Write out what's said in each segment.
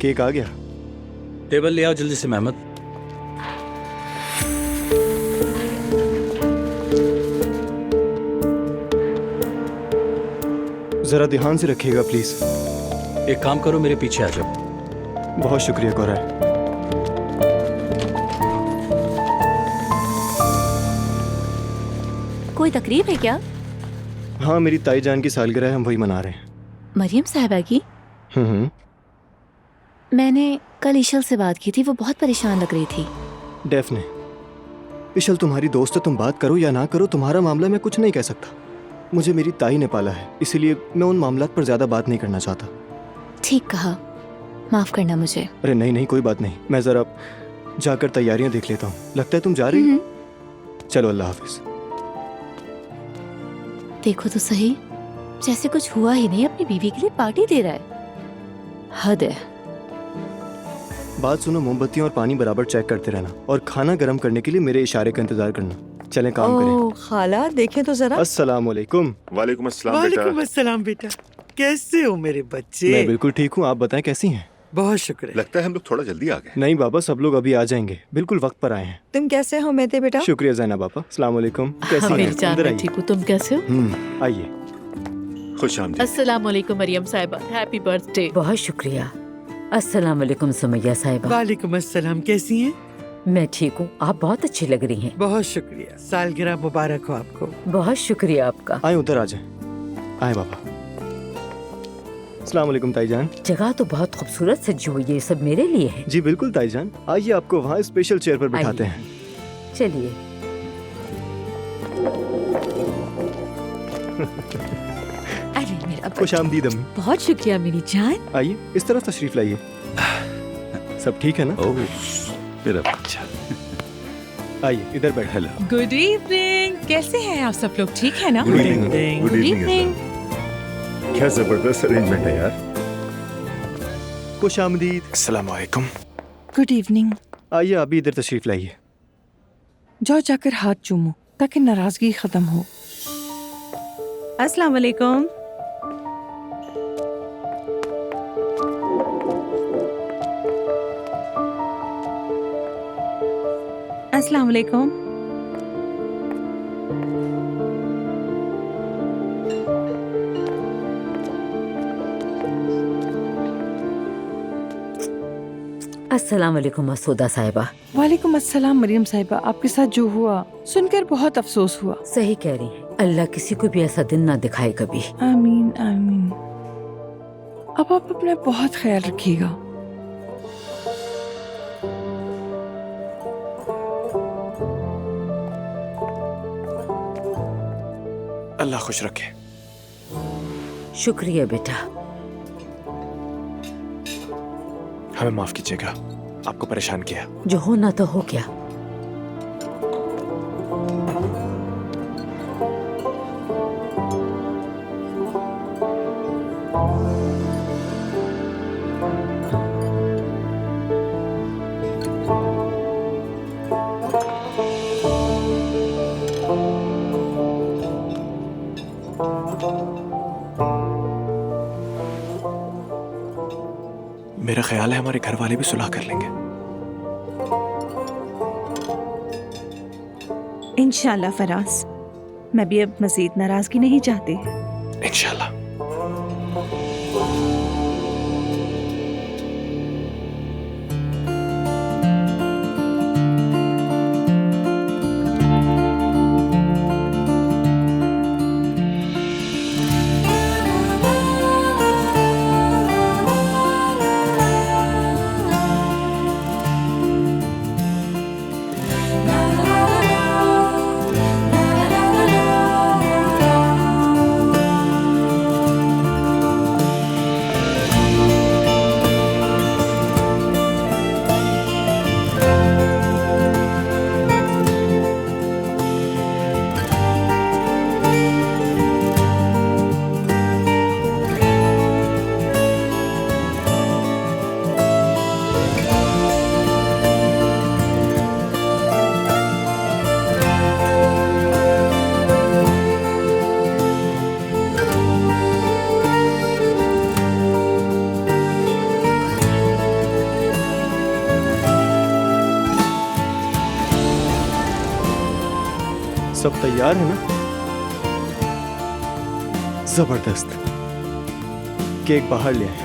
Cake आ गया। Table ले आओ जल्दी से मेहमद। जरा ध्यान से रखिएगा प्लीज। एक काम करो, मेरे पीछे आ जाओ। बहुत शुक्रिया गौरा। कोई तकरीब है क्या? हाँ, मेरी ताई जान की सालगिरह है, हम वही मना रहे हैं। मरियम साहिबा की? मैंने कल इशल से बात की थी, वो बहुत परेशान लग रही थी। डेफने, इशल तुम्हारी दोस्त है, तुम बात करो या ना करो, तुम्हारा मामला मैं कुछ नहीं कह सकता। मुझे मेरी ताई ने पाला है, इसीलिए मैं उन मामलात पर ज्यादा बात नहीं करना चाहता। ठीक कहा, माफ करना मुझे। अरे नहीं नहीं, कोई बात नहीं। मैं जरा जाकर तैयारियां देख लेता हूँ। लगता है तुम जा रही हो। चलो, अल्लाह हाफिज। देखो तो सही, जैसे कुछ हुआ ही नहीं, अपनी बीवी के लिए पार्टी दे रहा है। हद है। बात सुनो, मोमबत्तियां और पानी बराबर चेक करते रहना, और खाना गर्म करने के लिए मेरे इशारे का इंतजार करना। चलें काम करें। खाला देखें तो जरा। अस्सलाम वालेकुम। वालेकुम अस्सलाम बेटा। वालेकुम अस्सलाम बेटा, कैसे हो मेरे बच्चे? मैं बिल्कुल ठीक हूँ, आप बताएं कैसी हैं? बहुत शुक्र है। लगता है हम लोग थोड़ा जल्दी आ गए। नहीं बाबा, सब लोग अभी आ जाएंगे, बिल्कुल वक्त पर आए हैं। तुम कैसे हो मेहदी बेटा? शुक्रिया जैना पापा। अस्सलाम वालेकुम। कैसी हैं? मेरी जान, अंदर मैं आइए। ठीक हूँ, तुम कैसे हो? आइए। खुश आमदीद। अस्सलाम वालेकुम मरियम साहिबा, हैप्पी बर्थडे। बहुत शुक्रिया। अस्सलाम वालेकुम सुमैया साहिबा। वालेकुम अस्सलाम, कैसी हैं? मैं ठीक हूँ, आप बहुत अच्छी लग रही हैं। बहुत शुक्रिया, सालगिरह मुबारक हो आपको। बहुत शुक्रिया आपका। आए उधर आ जाए। आए बाबा। अस्सलाम वालेकुम ताईजान। जगह तो बहुत खूबसूरत सजी हुई है, ये सब मेरे लिए है। जी बिल्कुल ताईजान, आइए आपको वहाँ स्पेशल चेयर पर बिठाते हैं। चलिए। अरे मेरा खुश आमदीद अम्मी। बहुत शुक्रिया मेरी जान। आइए, इस तरफ तशरीफ लाइए। सब ठीक है ना? ओह मेरा बच्चा। आइए इधर बैठ। हेलो। गुड इवनिंग, कैसे हैं आप सब लोग? ठीक है ना? Good evening. Good evening. क्या जबरदस्त अरेंजमेंट है यार। खुश आमदीद। अस्सलाम वालेकुम। Good evening. आइए आप भी इधर तशरीफ लाइए। जाओ जाकर हाथ चूमो ताकि नाराजगी खत्म हो। अस्सलाम वालेकुम। अस्सलाम वालेकुम। अस्सलाम वालेकुम मसूदा साहिबा। वालेकुम अस्सलाम मरियम साहिबा, आपके साथ जो हुआ सुनकर बहुत अफसोस हुआ। सही कह रही हैं, अल्लाह किसी को भी ऐसा दिन ना दिखाए कभी। आमीन आमीन। अब आप अपना बहुत ख्याल रखिएगा। अल्लाह खुश रखे। शुक्रिया बेटा। हमें माफ कीजिएगा, आपको परेशान किया। जो होना तो हो गया। मेरा ख्याल है हमारे घर वाले भी सुलह कर लेंगे। इंशाल्लाह फराज, मैं भी अब मजीद नाराजगी नहीं चाहती। इंशाल्लाह। सब तैयार है ना? जबरदस्त। केक बाहर ले आए।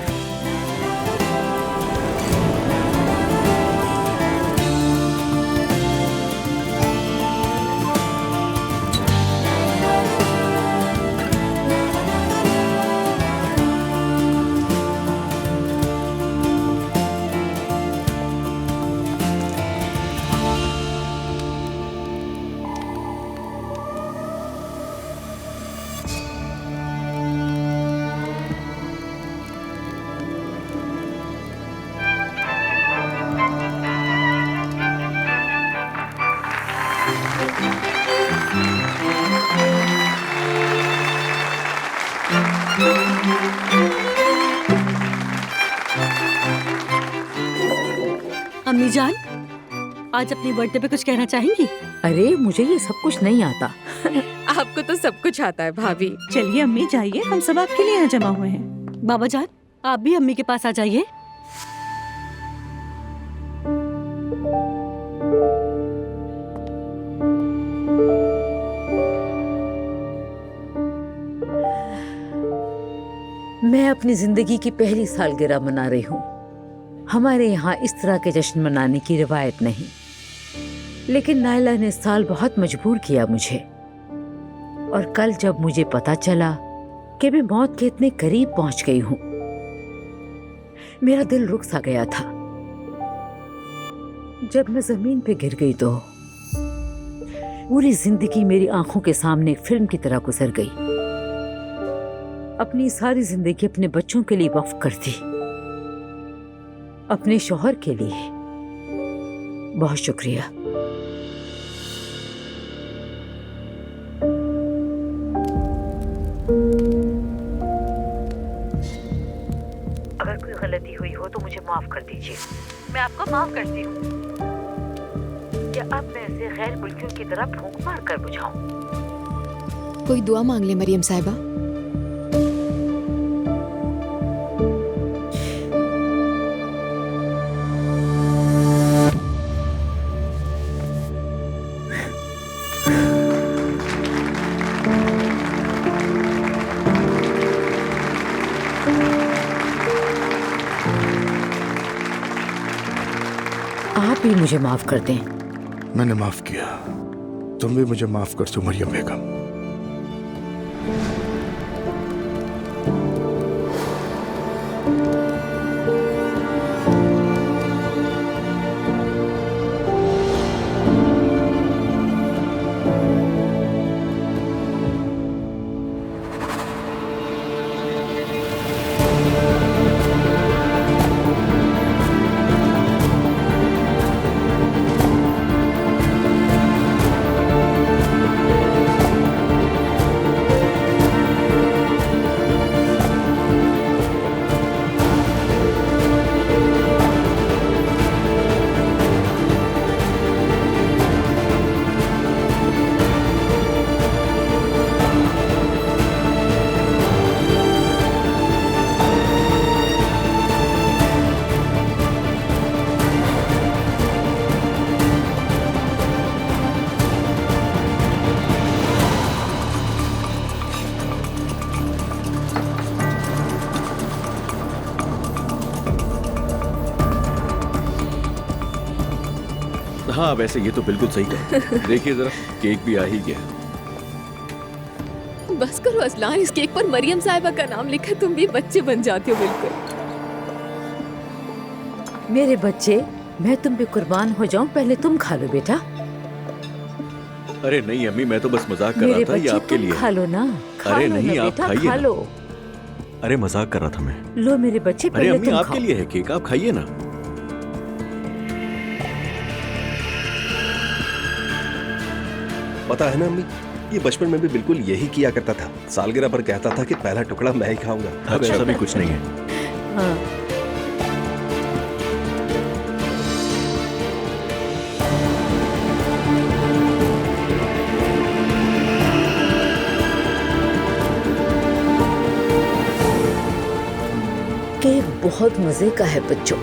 अम्मी जान, आज अपने बर्थडे पे कुछ कहना चाहेंगी? अरे मुझे ये सब कुछ नहीं आता। आपको तो सब कुछ आता है भाभी। चलिए अम्मी जाइए, हम सब आपके लिए यहाँ जमा हुए हैं। बाबा जान, आप भी अम्मी के पास आ जाइए। मैं अपनी जिंदगी की पहली सालगिरह मना रही हूँ। हमारे यहाँ इस तरह के जश्न मनाने की रिवायत नहीं, लेकिन नायला ने इस साल बहुत मजबूर किया मुझे। और कल जब मुझे पता चला कि मैं मौत के इतने करीब पहुंच गई हूँ, मेरा दिल रुक सा गया था। जब मैं जमीन पे गिर गई तो पूरी जिंदगी मेरी आंखों के सामने एक फिल्म की तरह गुजर गई। अपनी सारी जिंदगी अपने बच्चों के लिए वक्फ कर दी, अपने शौहर के लिए। बहुत शुक्रिया। अगर कोई गलती हुई हो तो मुझे माफ कर दीजिए। मैं आपको माफ करती हूँ। या अब मैं इसे गैर मुल्कियों की तरह फूंक मार कर बुझाऊं? कोई दुआ मांग ले मरियम साहिबा। आप भी मुझे माफ कर दें। मैंने माफ किया, तुम भी मुझे माफ कर दो मरियम बेगम। हाँ वैसे ये तो बिल्कुल सही कहा। देखिए जरा, केक भी आ ही गया। बस करो असलान, इस केक पर मरियम साहिबा का नाम लिखा, तुम भी बच्चे बन जाते हो बिल्कुल। मेरे बच्चे, मैं तुम पे कुर्बान हो जाऊं, पहले तुम खा लो बेटा। अरे नहीं अम्मी, मैं तो बस मजाक कर मेरे रहा था, ये बच्चे आपके तुम लिए। खा लो ना। अरे नहीं, आप बेटा, खाइए खा ना। लो। अरे मजाक कर रहा था मैं। लो मेरे बच्चे, अरे पहले अम्मी तुम आपके खाओ। लिए है केक, आप खाइए ना। पता है ना अम्मी, ये बचपन में भी बिल्कुल यही किया करता था। सालगिरह पर कहता था कि पहला टुकड़ा मैं ही खाऊंगा। अब ऐसा भी कुछ नहीं है। हाँ। केक बहुत मजे का है बच्चों।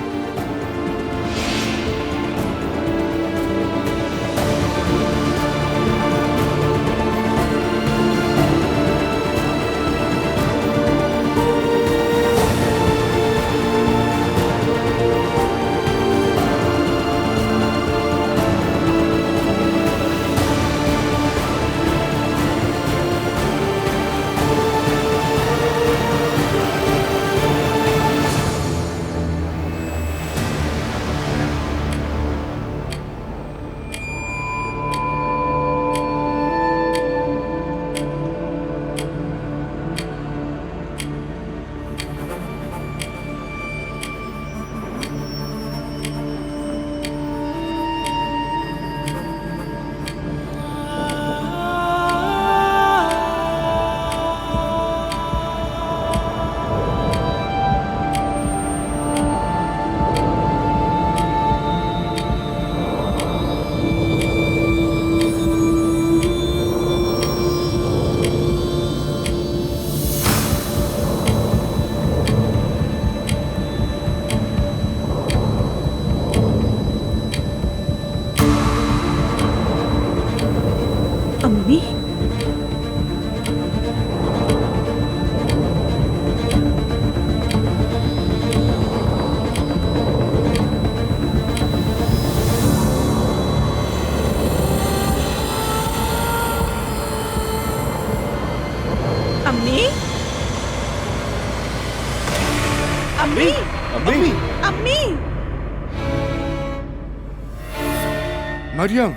मरियम,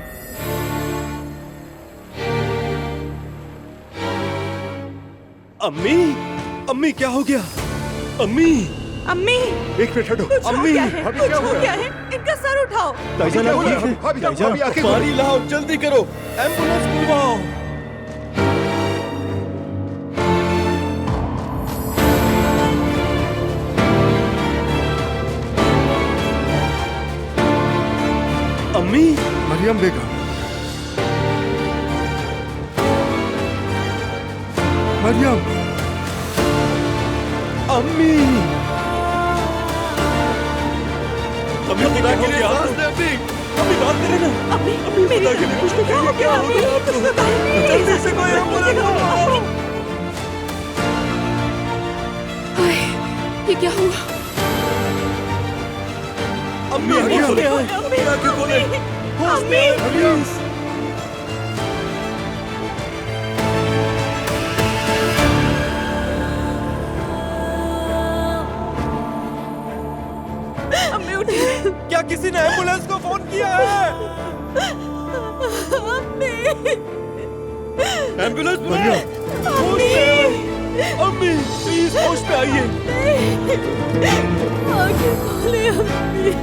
अम्मी, अम्मी क्या हो गया? अम्मी, अम्मी एक मिनट हटो। कुछ हो अम्मी, गया है, कुछ हो गया है, इनका सर उठाओ। ताईजान आप ठीक हैं? ताईजान पानी लाओ, जल्दी करो, एम्बुलेंस बुलवाओ। अम्मी, मरियम बेगम, मरियम, अम्मी, अम्मी खुदा के लिए सांस दे अम्मी, अम्मी बात करे ना। अम्मी अम्मी खुदा के लिए कुछ तो कहिए, क्या हो गया आपको? जल्दी से कोई एम्बुलेंस बुलाओ। हाय, ये क्या हुआ? अम्मी आगे बोले, अम्मी आगे बोले, अम्मी अम्मी उठिए। क्या किसी ने एम्बुलेंस को फोन किया है? अम्मी एम्बुलेंस बुलाओ। होश में आइए। अम्मी प्लीज होश में आइए। आगे खोले अम्मी।